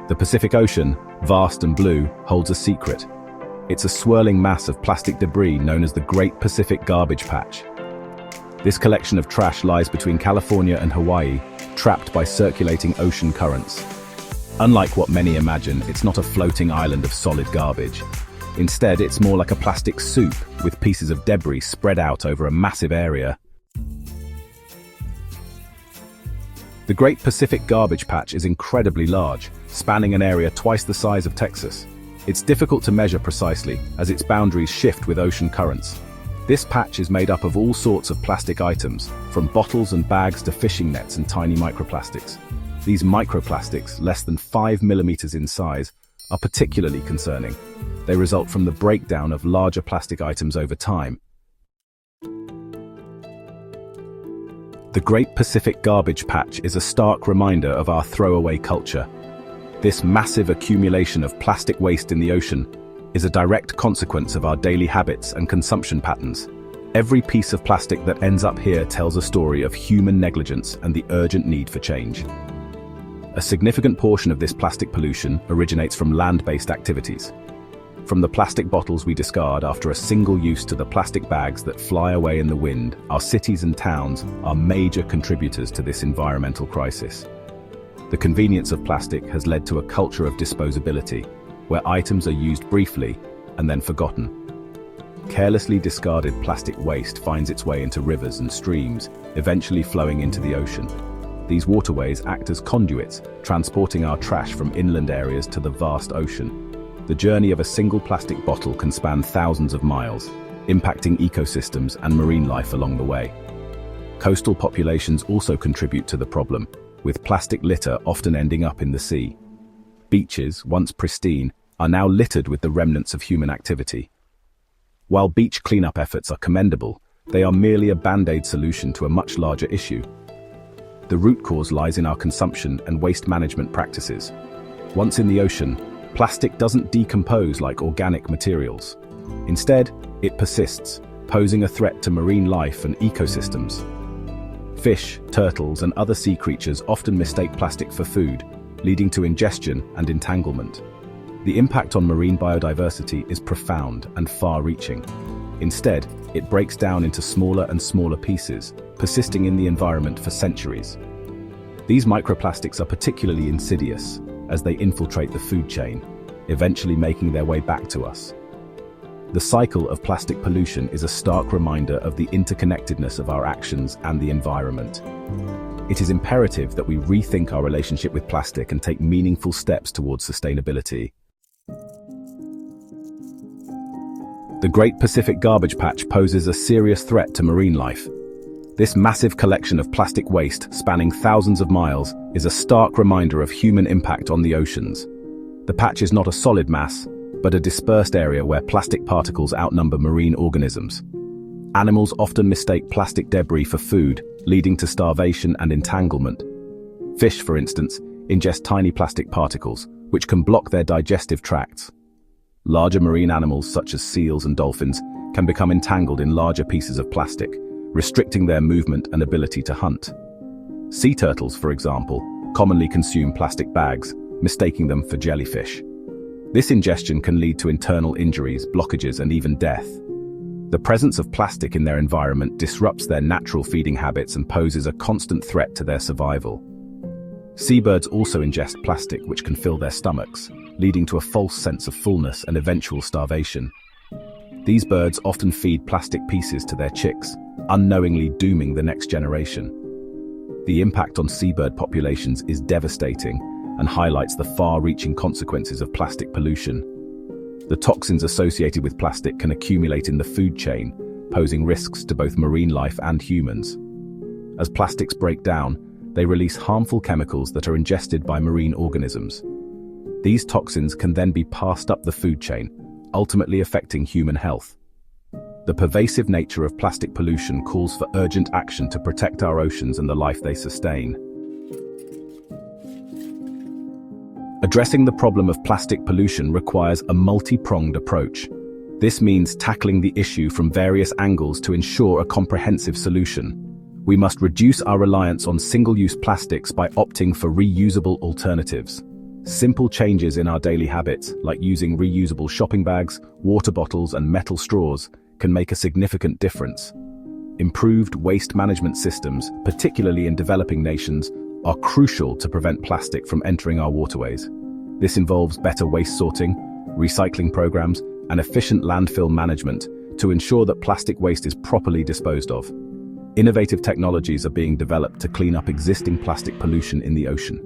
The Pacific Ocean, vast and blue, holds a secret. It's a swirling mass of plastic debris known as the Great Pacific Garbage Patch. This collection of trash lies between California and Hawaii, trapped by circulating ocean currents. Unlike what many imagine, it's not a floating island of solid garbage. Instead, it's more like a plastic soup, with pieces of debris spread out over a massive area. The Great Pacific Garbage Patch is incredibly large, spanning an area twice the size of Texas. It's difficult to measure precisely, as its boundaries shift with ocean currents. This patch is made up of all sorts of plastic items, from bottles and bags to fishing nets and tiny microplastics. These microplastics, less than 5 millimeters in size, are particularly concerning. They result from the breakdown of larger plastic items over time. The Great Pacific Garbage Patch is a stark reminder of our throwaway culture. This massive accumulation of plastic waste in the ocean is a direct consequence of our daily habits and consumption patterns. Every piece of plastic that ends up here tells a story of human negligence and the urgent need for change. A significant portion of this plastic pollution originates from land-based activities. From the plastic bottles we discard after a single use to the plastic bags that fly away in the wind, our cities and towns are major contributors to this environmental crisis. The convenience of plastic has led to a culture of disposability, where items are used briefly and then forgotten. Carelessly discarded plastic waste finds its way into rivers and streams, eventually flowing into the ocean. These waterways act as conduits, transporting our trash from inland areas to the vast ocean. The journey of a single plastic bottle can span thousands of miles, impacting ecosystems and marine life along the way. Coastal populations also contribute to the problem, with plastic litter often ending up in the sea. Beaches, once pristine, are now littered with the remnants of human activity. While beach cleanup efforts are commendable, they are merely a band-aid solution to a much larger issue. The root cause lies in our consumption and waste management practices. Once in the ocean, plastic doesn't decompose like organic materials. Instead, it persists, posing a threat to marine life and ecosystems. Fish, turtles, and other sea creatures often mistake plastic for food, leading to ingestion and entanglement. The impact on marine biodiversity is profound and far-reaching. Instead, it breaks down into smaller and smaller pieces, persisting in the environment for centuries. These microplastics are particularly insidious, as they infiltrate the food chain, eventually making their way back to us. The cycle of plastic pollution is a stark reminder of the interconnectedness of our actions and the environment. It is imperative that we rethink our relationship with plastic and take meaningful steps towards sustainability. The Great Pacific Garbage Patch poses a serious threat to marine life. This massive collection of plastic waste, spanning thousands of miles, is a stark reminder of human impact on the oceans. The patch is not a solid mass, but a dispersed area where plastic particles outnumber marine organisms. Animals often mistake plastic debris for food, leading to starvation and entanglement. Fish, for instance, ingest tiny plastic particles, which can block their digestive tracts. Larger marine animals, such as seals and dolphins, can become entangled in larger pieces of plastic, restricting their movement and ability to hunt. Sea turtles, for example, commonly consume plastic bags, mistaking them for jellyfish. This ingestion can lead to internal injuries, blockages, and even death. The presence of plastic in their environment disrupts their natural feeding habits and poses a constant threat to their survival. Seabirds also ingest plastic, which can fill their stomachs, leading to a false sense of fullness and eventual starvation. These birds often feed plastic pieces to their chicks, unknowingly dooming the next generation. The impact on seabird populations is devastating and highlights the far-reaching consequences of plastic pollution. The toxins associated with plastic can accumulate in the food chain, posing risks to both marine life and humans. As plastics break down, they release harmful chemicals that are ingested by marine organisms. These toxins can then be passed up the food chain, ultimately affecting human health. The pervasive nature of plastic pollution calls for urgent action to protect our oceans and the life they sustain. Addressing the problem of plastic pollution requires a multi-pronged approach. This means tackling the issue from various angles to ensure a comprehensive solution. We must reduce our reliance on single-use plastics by opting for reusable alternatives. Simple changes in our daily habits, like using reusable shopping bags, water bottles, and metal straws, can make a significant difference. Improved waste management systems, particularly in developing nations, are crucial to prevent plastic from entering our waterways. This involves better waste sorting, recycling programs, and efficient landfill management to ensure that plastic waste is properly disposed of. Innovative technologies are being developed to clean up existing plastic pollution in the ocean.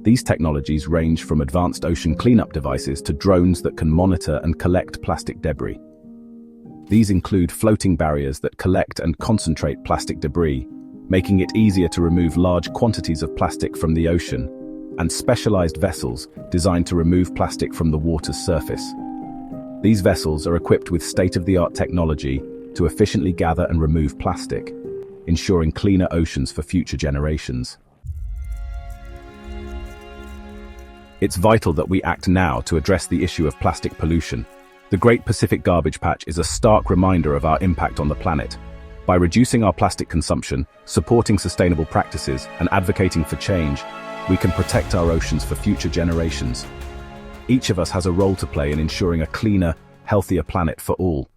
These technologies range from advanced ocean cleanup devices to drones that can monitor and collect plastic debris. These include floating barriers that collect and concentrate plastic debris, making it easier to remove large quantities of plastic from the ocean, and specialized vessels designed to remove plastic from the water's surface. These vessels are equipped with state-of-the-art technology to efficiently gather and remove plastic, ensuring cleaner oceans for future generations. It's vital that we act now to address the issue of plastic pollution. The Great Pacific Garbage Patch is a stark reminder of our impact on the planet. By reducing our plastic consumption, supporting sustainable practices, and advocating for change, we can protect our oceans for future generations. Each of us has a role to play in ensuring a cleaner, healthier planet for all.